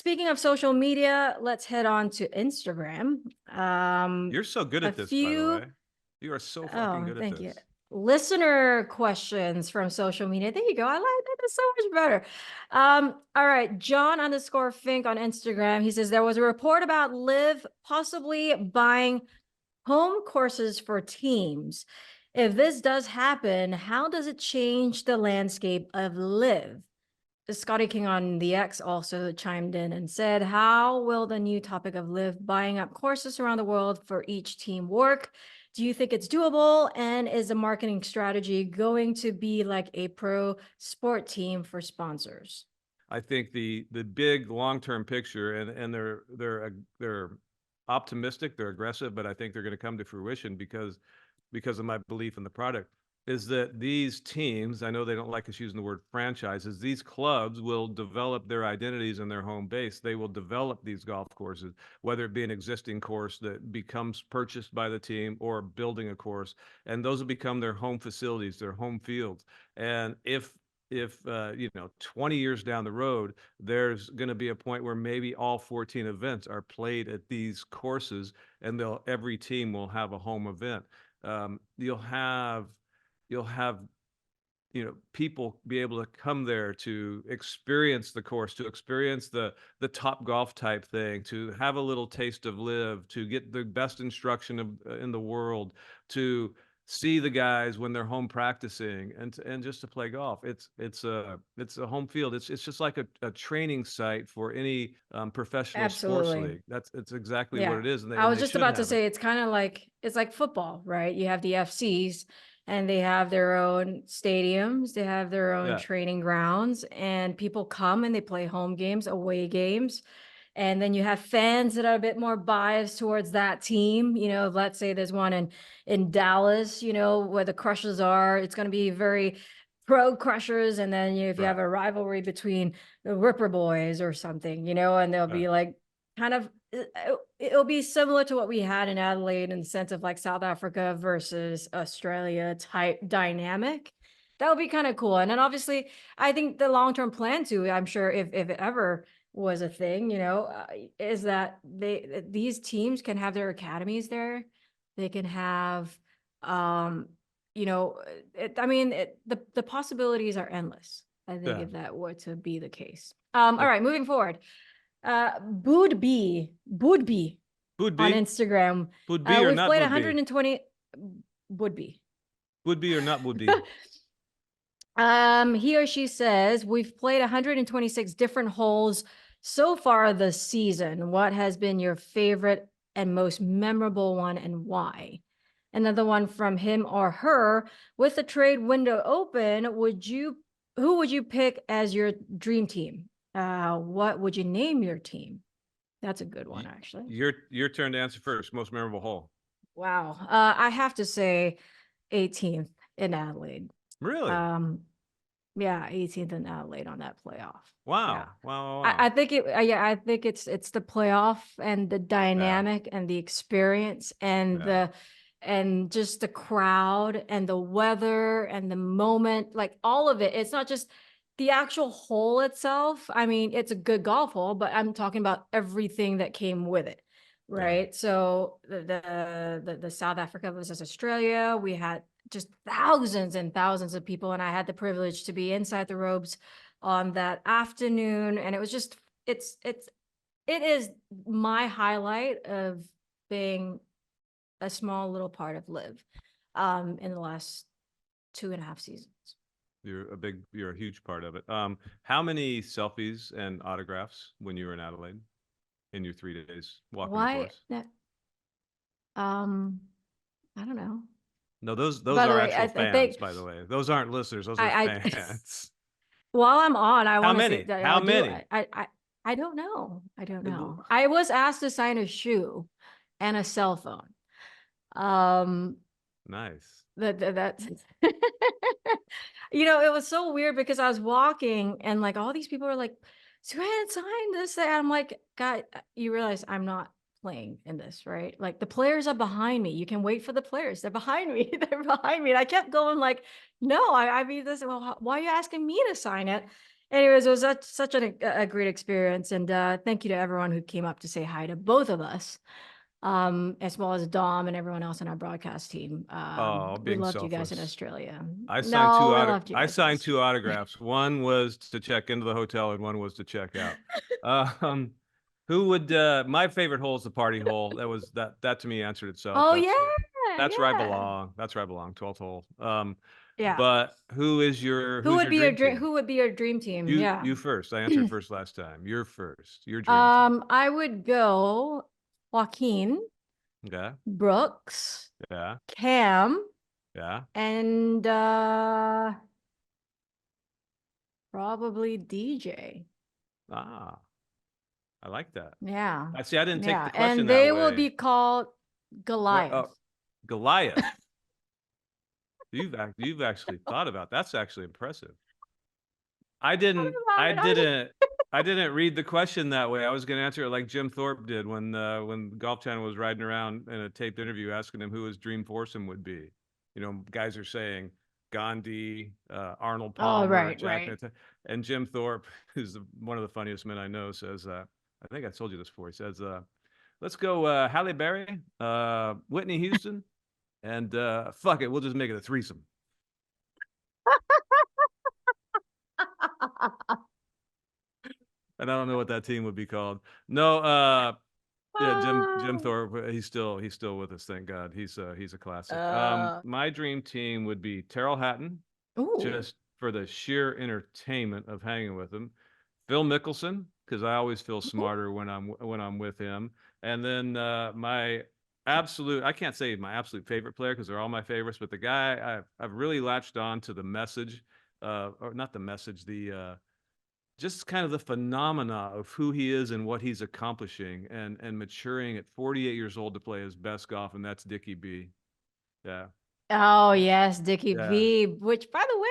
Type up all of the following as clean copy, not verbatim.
speaking of social media, let's head on to Instagram. You're so good A at this, by the few, way. You are so fucking oh, good at thank you. this. Listener questions from social media. There you go. I like that. That's so much better. All right. John_Fink on Instagram. He says there was a report about Liv possibly buying home courses for teams. If this does happen, how does it change the landscape of Liv? Scotty King on the X also chimed in and said, how will the new topic of Liv buying up courses around the world for each team work? Do you think it's doable? And is the marketing strategy going to be like a pro sport team for sponsors? I think the big long-term picture, and they're optimistic, they're aggressive, but I think they're going to come to fruition because of my belief in the product, is that these teams, I know they don't like us using the word franchises, these clubs will develop their identities in their home base. They will develop these golf courses, whether it be an existing course that becomes purchased by the team or building a course, and those will become their home facilities, their home fields. And if 20 years down the road, there's going to be a point where maybe all 14 events are played at these courses, and every team will have a home event. You'll have people be able to come there to experience the course, to experience the top golf type thing, to have a little taste of Live, to get the best instruction in the world, to see the guys when they're home practicing, and just to play golf. It's a home field. It's just like a training site for any professional sports Absolutely. league. It's exactly what Yeah. it is, and I was they just should about to have it. say it's kind of like it's like football, right? You have the FCs and they have their own stadiums, they have their own Yeah. training grounds, and people come and they play home games, away games. And then you have fans that are a bit more biased towards that team. Let's say there's one in Dallas, where the Crushers are. It's going to be very pro Crushers. And then if you Right. have a rivalry between the Ripper Boys or something, and they'll be like kind of it'll be similar to what we had in Adelaide in the sense of like South Africa versus Australia type dynamic. That would be kind of cool. And then obviously, I think the long-term plan too, I'm sure if it ever was a thing, is that these teams can have their academies there. They can have, the possibilities are endless. I think Yeah. if that were to be the case. Yeah. All right, moving forward. Boodby Would on be. Instagram. Would be or We've not played would be. 120. Would be. Would be or not would be. He or she says we've played 126 different holes so far this season. What has been your favorite and most memorable one, and why? Another one from him or her: with the trade window open, who would you pick as your dream team? What would you name your team? That's a good one, actually. Your turn to answer first. Most memorable hole. Wow. I have to say 18th in Adelaide. Really? Yeah, 18th in Adelaide on that playoff. Yeah. Wow. Wow. I think I think it's the playoff and the dynamic and the experience and Yeah. and just the crowd and the weather and the moment, like all of it. It's not just the actual hole itself. I mean, it's a good golf hole, but I'm talking about everything that came with it. Right. So the South Africa versus Australia, we had just thousands and thousands of people, and I had the privilege to be inside the ropes on that afternoon, and it was just it is my highlight of being a small little part of Live in the last 2.5 seasons. You're a huge part of it. How many selfies and autographs when you were in Adelaide in your 3 days walking the Why course? that I don't know. No, those By the are way, actual I fans, think by the way. Those aren't listeners, those are I fans. while I'm on, I How want to say many? that How I do. many? I don't know. I don't know. I was asked to sign a shoe and a cell phone. Nice. That's it was so weird because I was walking and like all these people were like, "Suzanne, sign this." And I'm like, "God, you realize I'm not playing in this, right? Like the players are behind me. You can wait for the players. They're behind me. They're behind me." And I kept going like, "No, I mean this. Well, why are you asking me to sign it?" Anyways, it was such a great experience, and thank you to everyone who came up to say hi to both of us, as well as Dom and everyone else on our broadcast team. Oh, We being loved you guys in selfless. Australia. I signed No, two we auto loved you I guys in signed two Australia. autographs. One was to check into the hotel and one was to check out. Um, who would my favorite hole is the party hole. That to me answered itself. Oh yeah, That's where I yeah, belong. That's where I belong, 12th hole. yeah. But who's your dream team? Who would be your dream team? Yeah. You first. I answered first last time. You're first. Your dream team. I would go Joaquin, Yeah. Brooks, Yeah. Cam, Yeah. and probably DJ. Ah, I like that. Yeah. I see. I didn't take Yeah. the question And that they will way. be called What? Goliath. Oh, Goliath. You've actually thought about that's actually impressive. I Thought didn't about I it. I was didn't I didn't read the question that way. I was going to answer it like Jim Thorpe did when Golf Channel was riding around in a taped interview asking him who his dream foursome would be. You know, guys are saying Gandhi, Arnold oh, Palmer, right, Jack, right. and Jim Thorpe, who's one of the funniest men I know, says, I think I told you this before. He says, "Let's go, Halle Berry, Whitney Houston, and fuck it, we'll just make it a threesome." And I don't know what that team would be called. No, yeah, Jim Ah. Thorpe. He's still with us. Thank God. He's a classic. Uh, My dream team would be Terrell Hatton, ooh. just for the sheer entertainment of hanging with him. Phil Mickelson, because I always feel smarter when I'm with him. And then my absolute, I can't say my absolute favorite player because they're all my favorites, but the guy I've really latched on to the message, or not the message, the just kind of the phenomena of who he is and what he's accomplishing and maturing at 48 years old to play his best golf, and that's Dicky B. Yeah. Oh, yes, Dicky Yeah. B, which, by the way,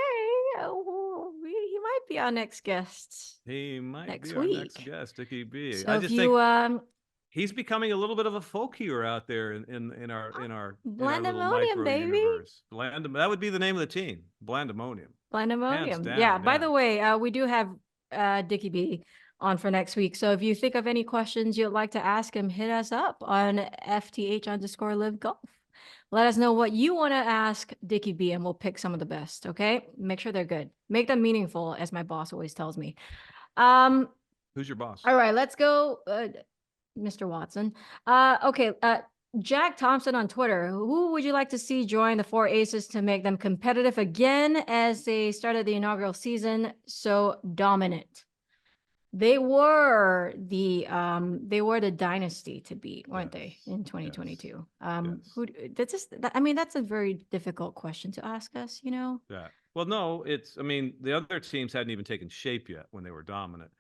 he might be our next guest He might next be our next week. guest, Dicky B. So I if just think you he's becoming a little bit of a folk hero out there in our little Blandemonium, micro baby. universe. That would be the name of the team, Blandemonium, hands Blandemonium. Yeah. down. By Yeah. the way, we do have Dicky B on for next week. So if you think of any questions you'd like to ask him, hit us up on FTH_live golf. Let us know what you want to ask Dicky B, and we'll pick some of the best. Okay. Make sure they're good. Make them meaningful, as my boss always tells me. Who's your boss? All right, let's go, Mr. Watson. Okay, Jack Thompson on Twitter. Who would you like to see join the Four Aces to make them competitive again as they started the inaugural season so dominant? They were the dynasty to beat, weren't they, Yes. in Yes. 2022? Yes. I mean, that's a very difficult question to ask us, you know? Yeah. Well, no, I mean, the other teams hadn't even taken shape yet when they were dominant.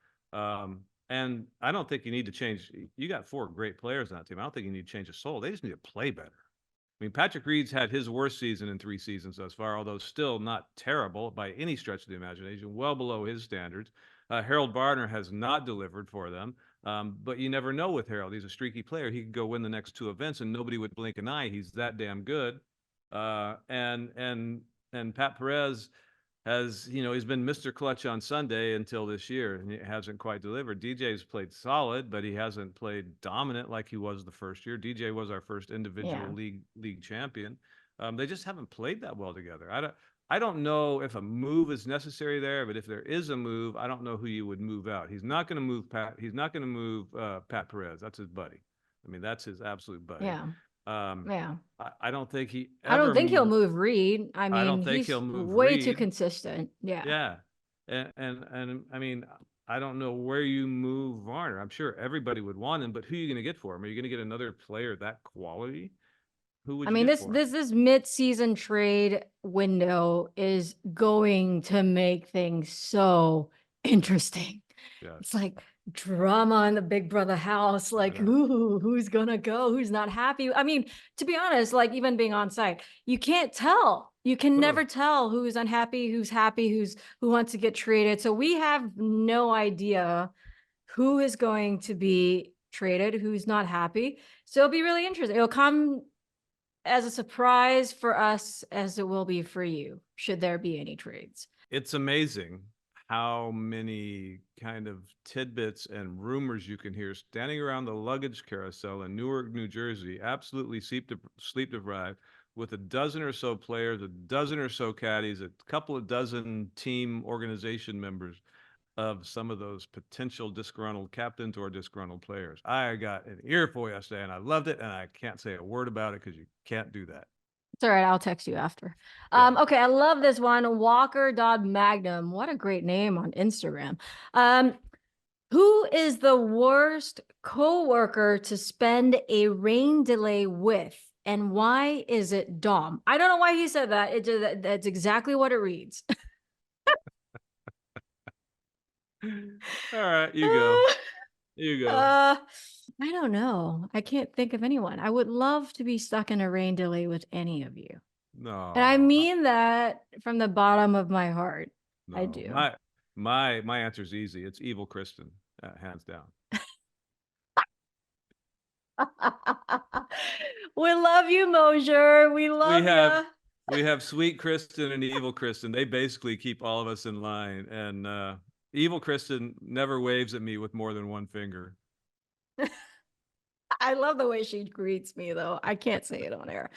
And I don't think you need to change. You got four great players on that team. I don't think you need to change a soul. They just need to play better. I mean, Patrick Reed's had his worst season in 3 seasons thus far, although still not terrible by any stretch of the imagination, well below his standards. Harold Varner has not delivered for them, but you never know with Harold. He's a streaky player. He could go win the next two events, and nobody would blink an eye. He's that damn good. And Pat Perez has, he's been Mr. Clutch on Sunday until this year, and he hasn't quite delivered. DJ's played solid, but he hasn't played dominant like he was the first year. DJ was our first individual Yeah. league champion. They just haven't played that well together. I don't know if a move is necessary there, but if there is a move, I don't know who you would move out. He's not going to move Pat. He's not going to move Pat Perez. That's his buddy. I mean, that's his absolute buddy. Yeah. Um, Yeah. I don't think he I don't ever. think he'll move Reed. I I mean, don't think he'll he's move way too Reed. consistent. Yeah. Yeah. And I mean, I don't know where you move Varner. I'm sure everybody would want him, but who are you going to get for him? Are you going to get another player that quality? Who would I you mean, get this for him? this mid-season trade window is going to make things so interesting. Yes. It's like drama in the Big Brother house. Like, who's gonna go? Who's not happy? I mean, to be honest, like even being on site, you can't tell. You can never tell who's unhappy, who's happy, who wants to get traded. So we have no idea who is going to be traded, who's not happy. So it'll be really interesting. It'll come as a surprise for us as it will be for you, should there be any trades. It's amazing how many kind of tidbits and rumors you can hear standing around the luggage carousel in Newark, New Jersey, absolutely sleep deprived, with a dozen or so players, a dozen or so caddies, a couple of dozen team organization members of some of those potential disgruntled captains or disgruntled players. I got an earful yesterday and I loved it, and I can't say a word about it because you can't do that. It's all right. I'll text you after. Yeah. Okay, I love this one. Walker.magnum. What a great name on Instagram. Who is the worst coworker to spend a rain delay with? And why is it Dom? I don't know why he said that. That's exactly what it reads. All right, you go. You go. Uh, I don't know. I can't think of anyone. I would love to be stuck in a rain delay with any of you. And I No, mean that from the bottom of my heart. I no. do. My answer is easy. It's evil Kristen, hands down. We love you, Mosier. We We love have you. we have sweet Kristen and evil Kristen. They basically keep all of us in line. And evil Kristen never waves at me with more than one finger. I love the way she greets me, though. I can't say it on air.